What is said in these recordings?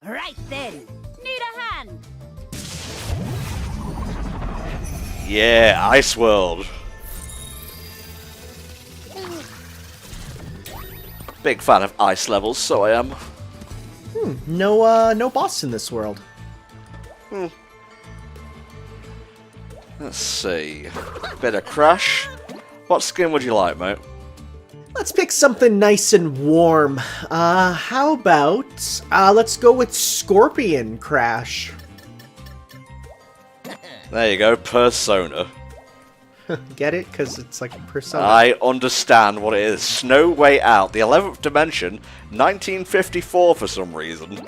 Right then. Need a hand. Yeah, Ice World. Big fan of ice levels, so I am. No boss in this world. Let's see. Bit of Crash. What skin would you like, mate? Let's pick something nice and warm. How about, let's go with Scorpion Crash. There you go, Persona. Get it? Because it's like a persona. I understand what it is. Snow Way Out, the 11th dimension, 1954 for some reason.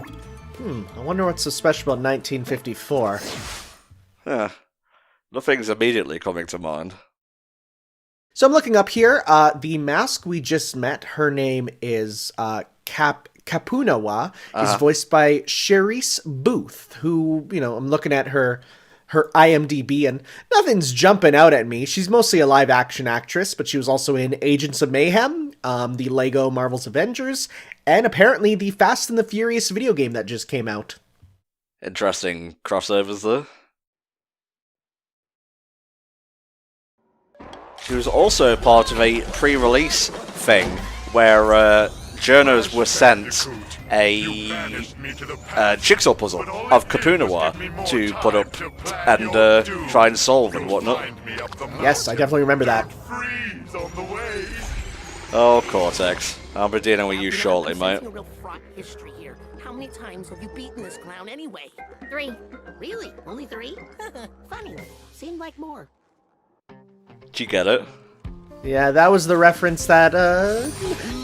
I wonder what's so special about 1954. Nothing's immediately coming to mind. So I'm looking up here. The mask we just met, her name is Kapunawa, is voiced by Charisse Booth, who, I'm looking at her IMDb, and nothing's jumping out at me. She's mostly a live-action actress, but she was also in Agents of Mayhem, the Lego Marvel's Avengers, and apparently the Fast and the Furious video game that just came out. Interesting crossovers there. She was also part of a pre-release thing where journos were sent a jigsaw puzzle of Kapunawa to put up and try and solve and whatnot. Yes, I definitely remember that. Oh, Cortex. I'll be dealing with you shortly, mate. A real fraught history here. How many times have you beaten this clown anyway? 3. Really? Only 3? Funny. Seemed like more. Did you get it? Yeah, that was the reference that a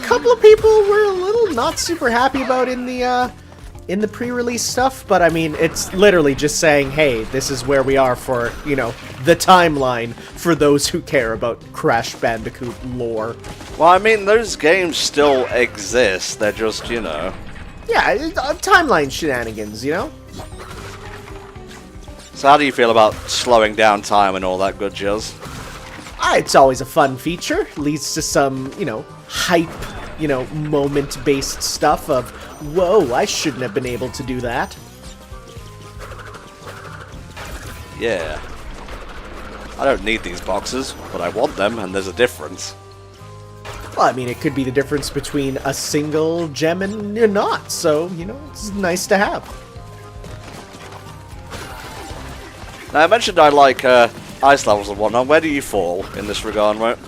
couple of people were a little not super happy about in the pre-release stuff, but I mean, it's literally just saying, hey, this is where we are for, the timeline for those who care about Crash Bandicoot lore. Well, I mean, those games still exist, they're just, Yeah, timeline shenanigans, So how do you feel about slowing down time and all that good jazz? It's always a fun feature. Leads to some, hype, moment-based stuff of, whoa, I shouldn't have been able to do that. Yeah. I don't need these boxes, but I want them, and there's a difference. Well, I mean, it could be the difference between a single gem and not, so, it's nice to have. Now, I mentioned I like ice levels and whatnot. Where do you fall in this regard, mate?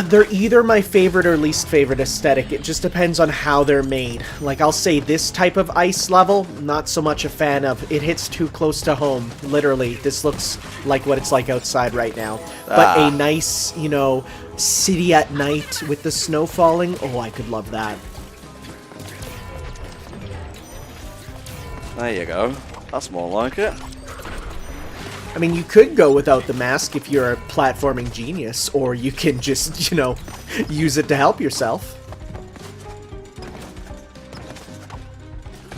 They're either my favorite or least favorite aesthetic. It just depends on how they're made. Like, I'll say this type of ice level, not so much a fan of. It hits too close to home. Literally, this looks like what it's like outside right now. But a nice, city at night with the snow falling, oh, I could love that. There you go. That's more like it. I mean, you could go without the mask if you're a platforming genius, or you can just, use it to help yourself.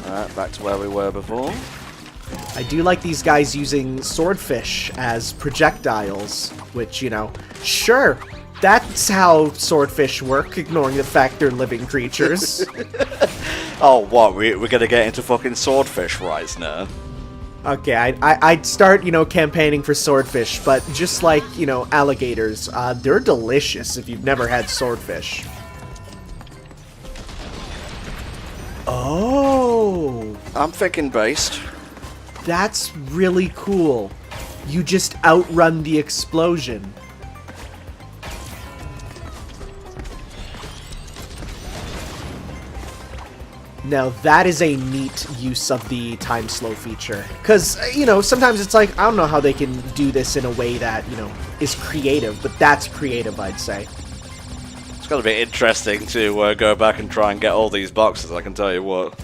Alright, back to where we were before. I do like these guys using swordfish as projectiles, which, sure, that's how swordfish work, ignoring the fact they're living creatures. Oh, what? We're gonna get into fucking swordfish rights now? Okay, I'd start, campaigning for swordfish, but just like, alligators, they're delicious if you've never had swordfish. Oh! I'm thinking based. That's really cool. You just outrun the explosion. Now, that is a neat use of the time slow feature. Because, sometimes it's like, I don't know how they can do this in a way that, is creative, but that's creative, I'd say. It's gonna be interesting to go back and try and get all these boxes, I can tell you what.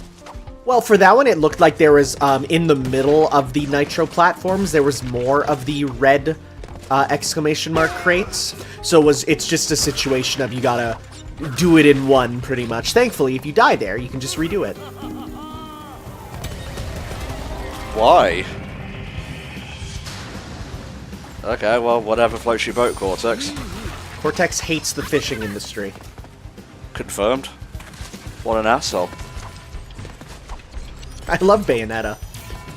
Well, for that one, it looked like there was, in the middle of the Nitro platforms, there was more of the red exclamation mark crates. So it's just a situation of you gotta do it in one, pretty much. Thankfully, if you die there, you can just redo it. Why? Okay, well, whatever floats your boat, Cortex. Cortex hates the fishing industry. Confirmed. What an asshole. I love Bayonetta.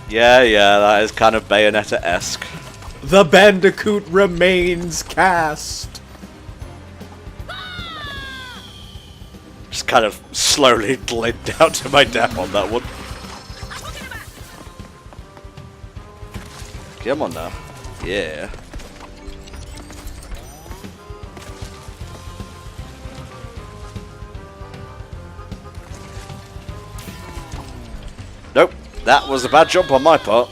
Yeah, that is kind of Bayonetta-esque. The Bandicoot remains cast. Just kind of slowly glid down to my death on that one. Come on now. Yeah. Nope. That was a bad jump on my part.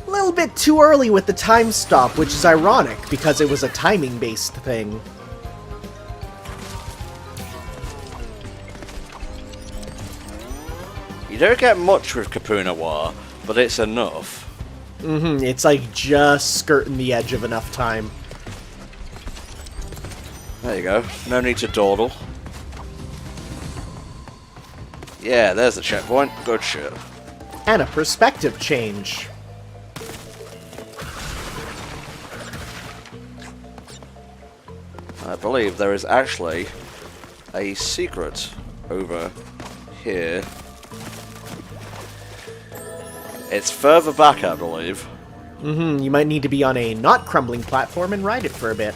A little bit too early with the time stop, which is ironic because it was a timing-based thing. You don't get much with Capunawa, but it's enough. It's like just skirting the edge of enough time. There you go. No need to dawdle. Yeah, there's the checkpoint. Good shit. And a perspective change. I believe there is actually a secret over here. It's further back, I believe. You might need to be on a not crumbling platform and ride it for a bit.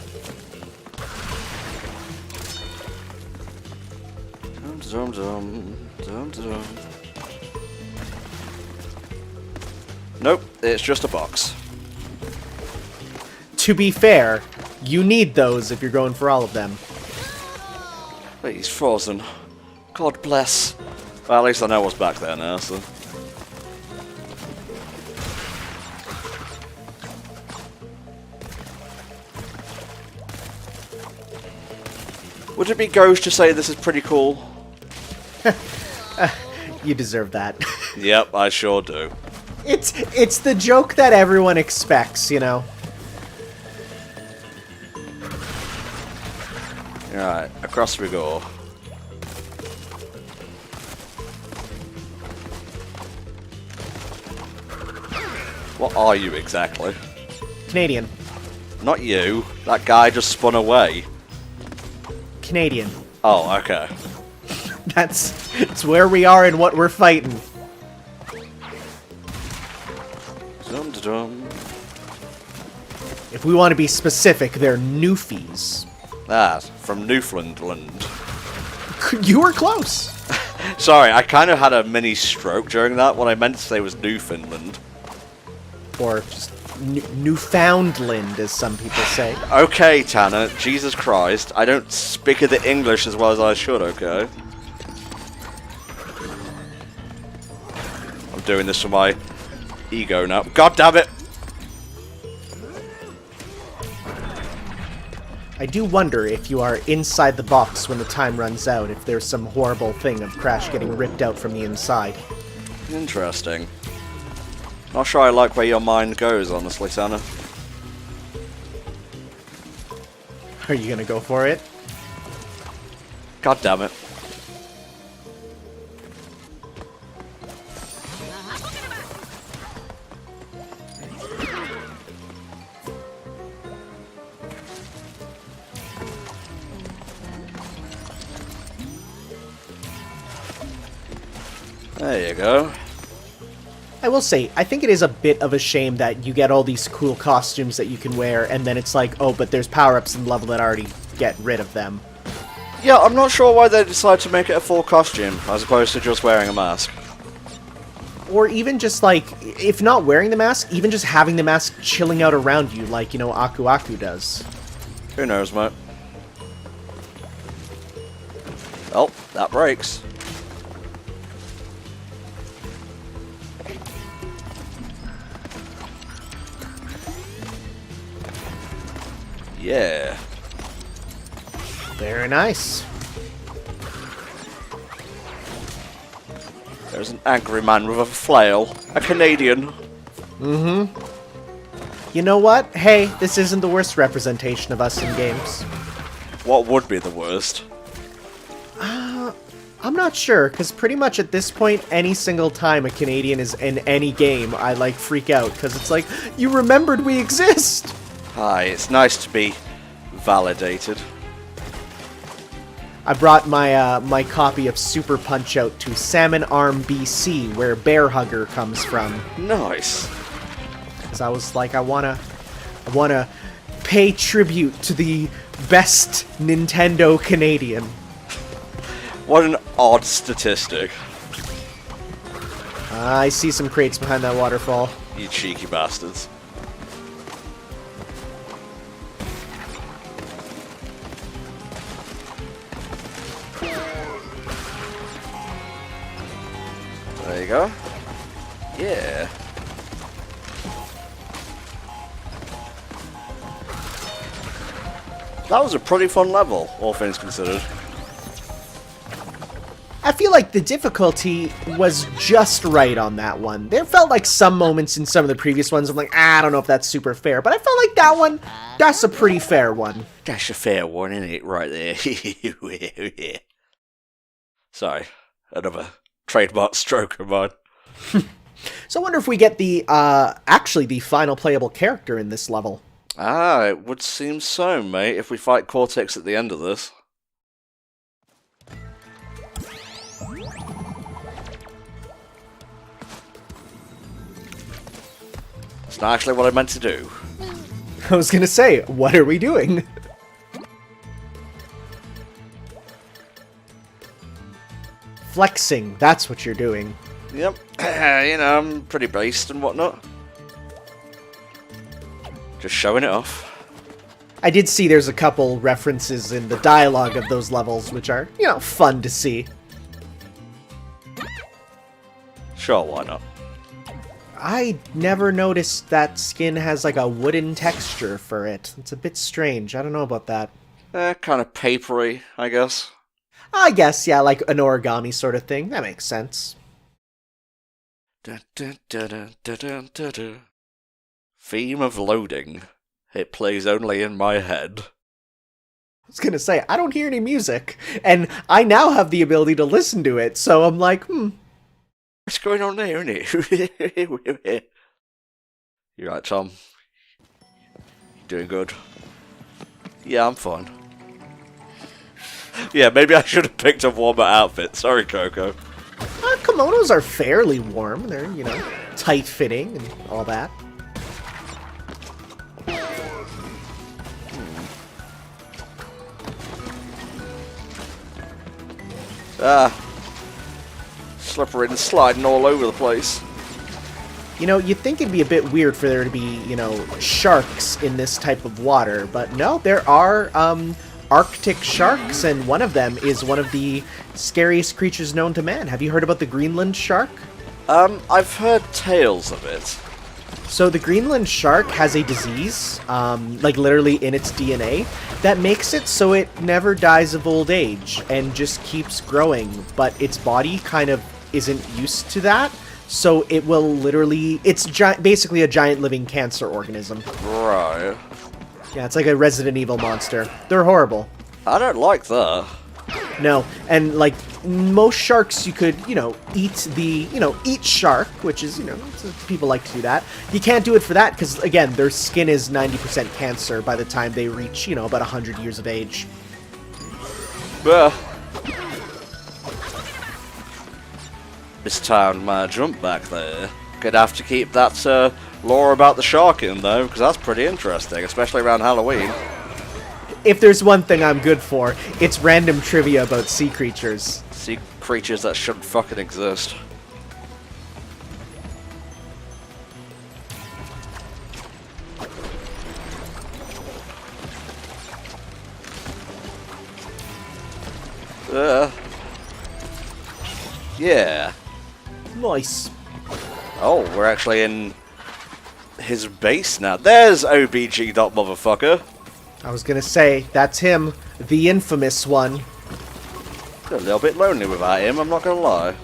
Dum, dum, dum, dum. Nope, it's just a box. To be fair, you need those if you're going for all of them. Wait, he's frozen. God bless. Well, at least I know what's back there now, so... Would it be gauche to say this is pretty cool? You deserve that. Yep, I sure do. It's the joke that everyone expects, you know. Alright, across we go. What are you exactly? Canadian. Not you. That guy just spun away. Canadian. Oh, okay. It's where we are and what we're fighting. Dum dum. If we want to be specific, they're Newfies. Ah, from Newfoundland. You were close. Sorry, I kind of had a mini stroke during that. What I meant to say was Newfoundland. Or just Newfoundland, as some people say. Okay, Tanner, Jesus Christ. I don't speak the English as well as I should, okay? I'm doing this for my ego now. God damn it! I do wonder if you are inside the box when the time runs out, if there's some horrible thing of Crash getting ripped out from the inside. Interesting. Not sure I like where your mind goes, honestly, Tanner. Are you gonna go for it? God damn it. There you go. I will say, I think it is a bit of a shame that you get all these cool costumes that you can wear, and then it's like, oh, but there's power-ups in the level that already get rid of them. Yeah, I'm not sure why they decided to make it a full costume, as opposed to just wearing a mask. Or even just, like, if not wearing the mask, even just having the mask chilling out around you, like, you know, Aku Aku does. Who knows, mate? Oh, that breaks. Yeah. Very nice. There's an angry man with a flail. A Canadian. You know what? Hey, this isn't the worst representation of us in games. What would be the worst? I'm not sure, because pretty much at this point, any single time a Canadian is in any game, I, like, freak out, because it's like, you remembered we exist! Hi, it's nice to be validated. I brought my my copy of Super Punch-Out to Salmon Arm, BC, where Bear Hugger comes from. Nice. Because I was like, I wanna pay tribute to the best Nintendo Canadian. What an odd statistic. I see some crates behind that waterfall. You cheeky bastards. There you go. Yeah. That was a pretty fun level, all things considered. I feel like the difficulty was just right on that one. There felt like some moments in some of the previous ones I'm like, I don't know if that's super fair, but I felt like that one, that's a pretty fair one. That's a fair one, isn't it? Right there. Sorry, another trademark stroke of mine. So I wonder if we get the, actually the final playable character in this level. Ah, it would seem so, mate, if we fight Cortex at the end of this. It's not actually what I meant to do. I was gonna say, what are we doing? Flexing, that's what you're doing. Yep, you know, I'm pretty based and whatnot. Just showing it off. I did see there's a couple references in the dialogue of those levels, which are, you know, fun to see. Sure, why not? I never noticed that skin has like a wooden texture for it. It's a bit strange. I don't know about that. Kind of papery, I guess. I guess, yeah, like an origami sort of thing. That makes sense. Dun, dun, dun, dun, dun, dun, dun, dun. Theme of loading. It plays only in my head. I was gonna say, I don't hear any music, and I now have the ability to listen to it, so I'm like, What's going on there, isn't it? You're right, Tom. You're doing good. Yeah, I'm fine. Yeah, maybe I should have picked a warmer outfit. Sorry, Coco. Kimonos are fairly warm. They're, you know, tight-fitting and all that. Slippery and sliding all over the place. You know, you'd think it'd be a bit weird for there to be, you know, sharks in this type of water, but no, there are, Arctic sharks, and one of them is one of the scariest creatures known to man. Have you heard about the Greenland shark? I've heard tales of it. So the Greenland shark has a disease, like literally in its DNA, that makes it so it never dies of old age and just keeps growing, but its body kind of isn't used to that, so it will literally... It's basically a giant living cancer organism. Right. Yeah, it's like a Resident Evil monster. They're horrible. I don't like that. No, and like most sharks, you could, you know, eat shark, which is, you know, people like to do that. You can't do it for that because, again, their skin is 90% cancer by the time they reach, you know, about 100 years of age. Mistimed my jump back there. Gonna have to keep that lore about the shark in, though, because that's pretty interesting, especially around Halloween. If there's one thing I'm good for, it's random trivia about sea creatures. Sea creatures that shouldn't fucking exist. Yeah. Nice. Oh, we're actually in his base now. There's OBG dot motherfucker. I was gonna say, that's him, the infamous one. A little bit lonely without him, I'm not gonna lie.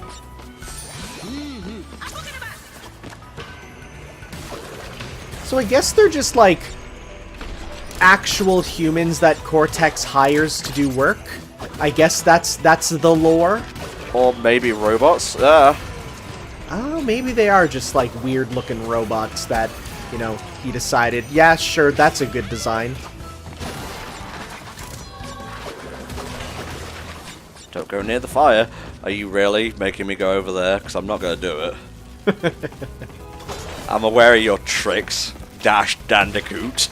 So I guess they're just like actual humans that Cortex hires to do work. I guess that's the lore. Or maybe robots. Oh, maybe they are just like weird looking robots that, you know, he decided, yeah, sure, that's a good design. Don't go near the fire. Are you really making me go over there? Because I'm not going to do it. I'm aware of your tricks, Dash Bandicoot.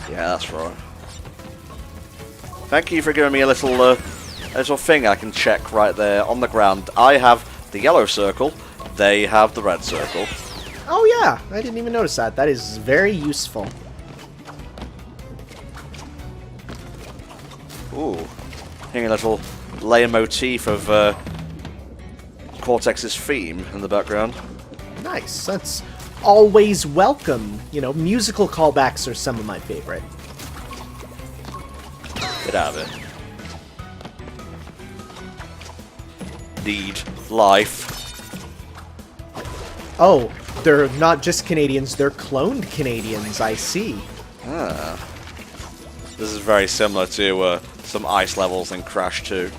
Yeah, that's right. Thank you for giving me a little thing I can check right there on the ground. I have the yellow circle. They have the red circle. Oh yeah, I didn't even notice that. That is very useful. Ooh, hearing a little leitmotif of Cortex's theme in the background. Nice. That's always welcome. You know, musical callbacks are some of my favorite. Get out of it. Need life. Oh, they're not just Canadians, they're cloned Canadians, I see. Ah. This is very similar to some ice levels in Crash 2.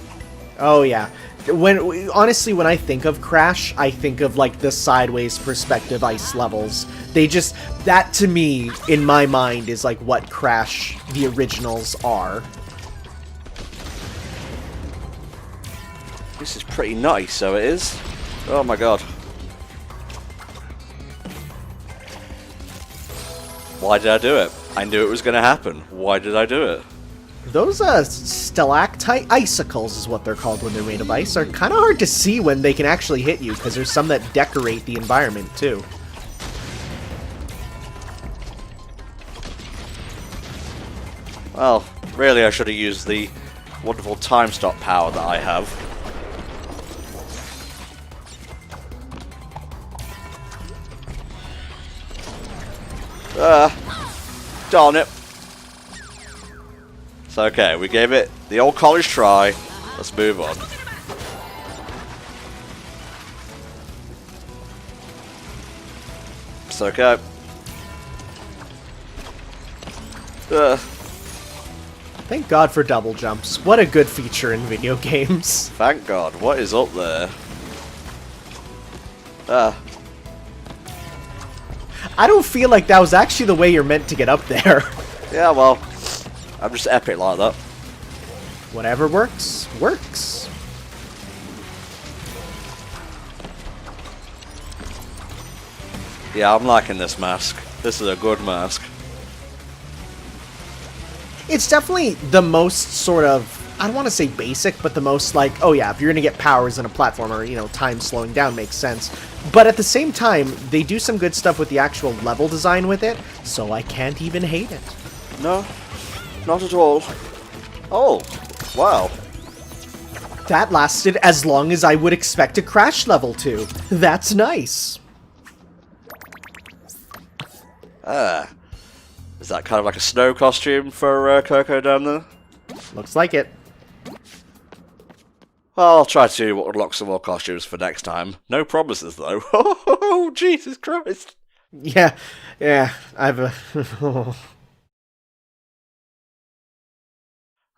Oh yeah. Honestly, when I think of Crash, I think of like the sideways perspective ice levels. That to me, in my mind, is like what Crash, the originals, are. This is pretty nice, so it is. Oh my god. Why did I do it? I knew it was going to happen. Why did I do it? Those stalactite icicles is what they're called when they're made of ice, are kind of hard to see when they can actually hit you, because there's some that decorate the environment too. Well, really I should have used the wonderful time stop power that I have. Darn it. It's okay, we gave it the old college try. Let's move on. It's okay. Thank God for double jumps. What a good feature in video games. Thank God. What is up there? I don't feel like that was actually the way you're meant to get up there. Yeah, well, I'm just epic like that. Whatever works, works. Yeah, I'm liking this mask. This is a good mask. It's definitely the most sort of, I don't want to say basic, but the most like, oh yeah, if you're going to get powers in a platformer, you know, time slowing down makes sense. But at the same time, they do some good stuff with the actual level design with it, so I can't even hate it. No, not at all. Oh, wow. That lasted as long as I would expect a Crash level to. That's nice. Is that kind of like a snow costume for Coco down there? Looks like it. Well, I'll try to unlock some more costumes for next time. No promises, though. Oh, Jesus Christ. Yeah, I've...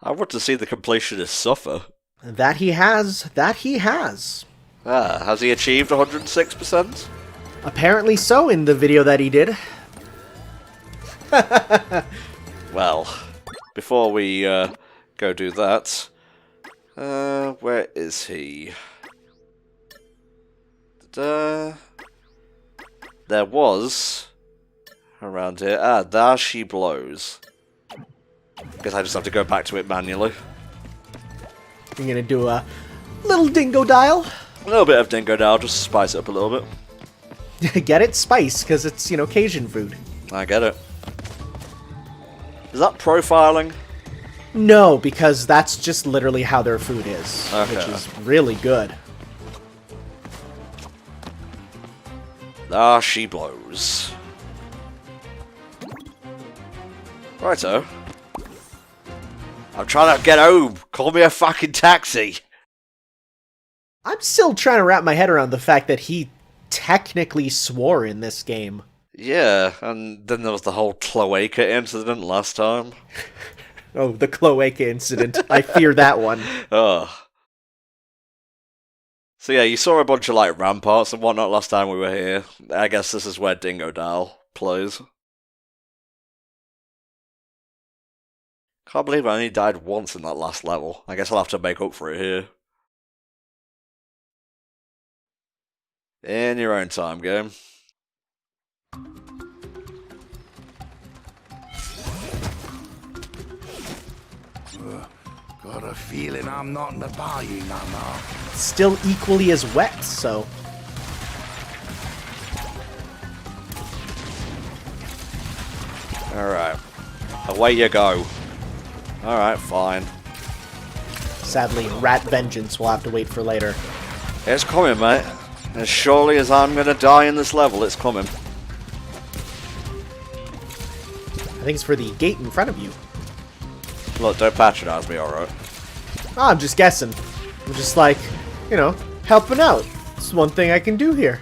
I want to see the completionist suffer. That he has. Has he achieved 106%? Apparently so in the video that he did. Well, before we go do that, where is he? There was around here. There she blows. Guess I just have to go back to it manually. You're gonna do a little Dingodile. A little bit of Dingodile, just to spice it up a little bit. Get it? Spice, because it's, you know, Cajun food. I get it. Is that profiling? No, because that's just literally how their food is, Okay. which is really good. There she blows. Righto. I'm trying to get home. Call me a fucking taxi. I'm still trying to wrap my head around the fact that he technically swore in this game. Yeah, and then there was the whole cloaca incident last time. Oh, the cloaca incident. I fear that one. Ugh. So yeah, you saw a bunch of like ramparts and whatnot last time we were here. I guess this is where Dingodile plays. Can't believe I only died once in that last level. I guess I'll have to make up for it here. In your own time, game. Got a feeling I'm not in the bayou no more. Still equally as wet, so... Alright. Away you go. Alright, fine. Sadly, rat vengeance we'll have to wait for later. It's coming, mate. As surely as I'm gonna die in this level, it's coming. I think it's for the gate in front of you. Look, don't patronize me, alright? Oh, I'm just guessing. I'm just like, you know, helping out. It's one thing I can do here.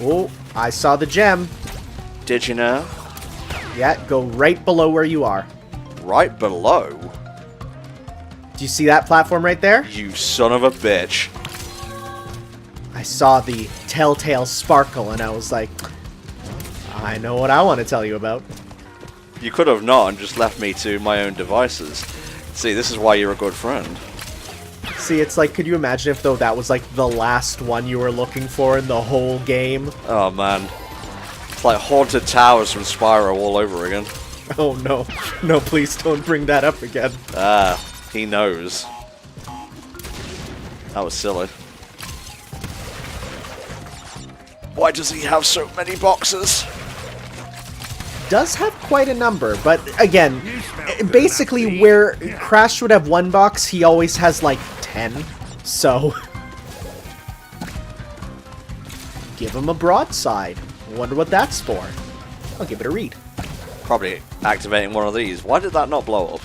Oh, I saw the gem. Did you know? Yeah, go right below where you are. Right below? Do you see that platform right there? You son of a bitch. I saw the telltale sparkle and I was like, I know what I want to tell you about. You could have not and just left me to my own devices. See, this is why you're a good friend. See, it's like, could you imagine if though that was like the last one you were looking for in the whole game? Oh man. It's like haunted towers from Spyro all over again. Oh no. No, please don't bring that up again. Ah, he knows. That was silly. Why does he have so many boxes? Does have quite a number, but again, basically where Crash would have one box, he always has like 10, so... Give him a broadside. Wonder what that's for. I'll give it a read. Probably activating one of these. Why did that not blow up?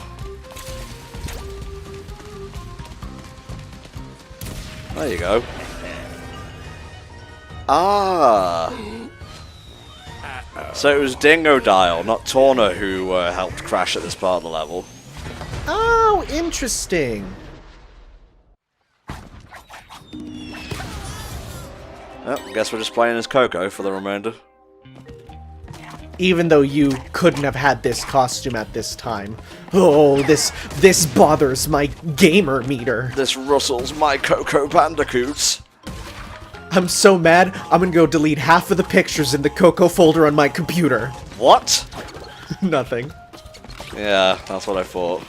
There you go. Ah! So it was Dingodile, not Torna, who helped Crash at this part of the level. Oh, interesting. Oh, guess we're just playing as Coco for the remainder. Even though you couldn't have had this costume at this time. Oh, this bothers my gamer meter. This rustles my Coco Bandicoots. I'm so mad, I'm gonna go delete half of the pictures in the Coco folder on my computer. What? Nothing. Yeah, that's what I thought.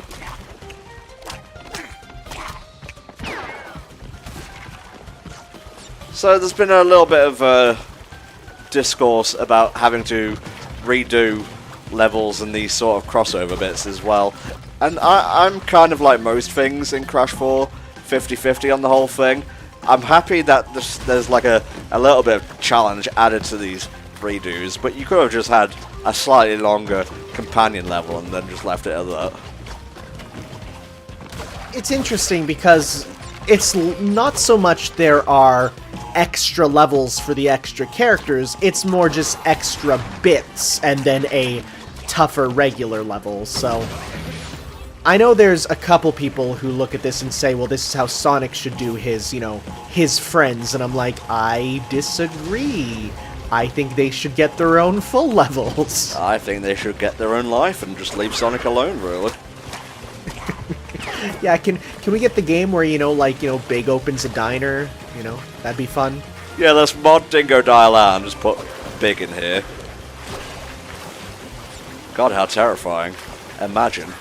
So there's been a little bit of discourse about having to redo levels and these sort of crossover bits as well. And I'm kind of like most things in Crash 4, 50-50 on the whole thing. I'm happy that there's like a little bit of challenge added to these redos, but you could have just had a slightly longer companion level and then just left it at that. It's interesting because it's not so much there are extra levels for the extra characters, it's more just extra bits and then a tougher regular level, so... I know there's a couple people who look at this and say, well, this is how Sonic should do his, you know, his friends, and I'm like, I disagree. I think they should get their own full levels. I think they should get their own life and just leave Sonic alone, really. Yeah, can we get the game where, you know, like, you know, Big opens a diner? You know, that'd be fun. Yeah, let's mod Dingodile out and just put Big in here. God, how terrifying. Imagine.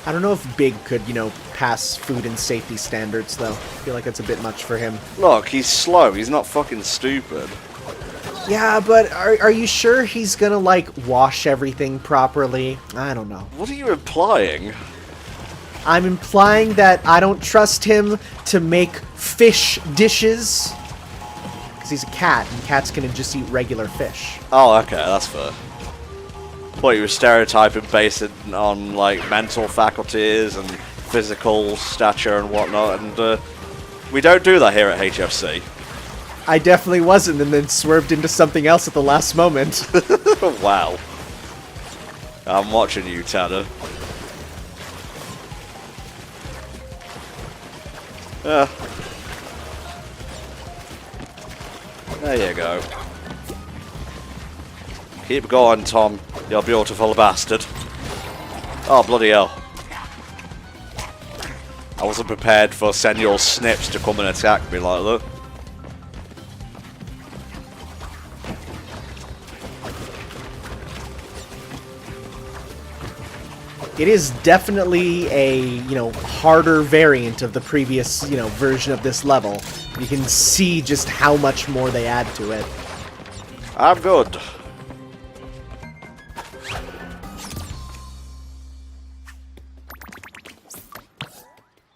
I don't know if Big could, you know, pass food and safety standards, though. I feel like that's a bit much for him. Look, he's slow. He's not fucking stupid. Yeah, but are you sure he's gonna, like, wash everything properly? I don't know. What are you implying? I'm implying that I don't trust him to make fish dishes. Because he's a cat, and cats can just eat regular fish. Oh, okay, that's fair. What, you were stereotyping based on, like, mental faculties and physical stature and whatnot, and we don't do that here at HFC. I definitely wasn't, and then swerved into something else at the last moment. Wow. I'm watching you, Tanner. There you go. Keep going, Tom, you beautiful bastard. Oh, bloody hell. I wasn't prepared for Senor Snips to come and attack me like that. It is definitely a, harder variant of the previous, version of this level. You can see just how much more they add to it. I'm good.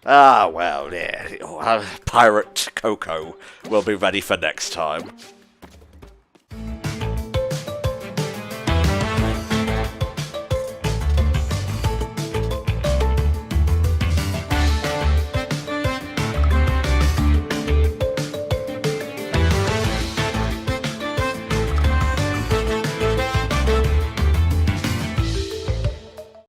Ah, well, yeah. Pirate Coco will be ready for next time.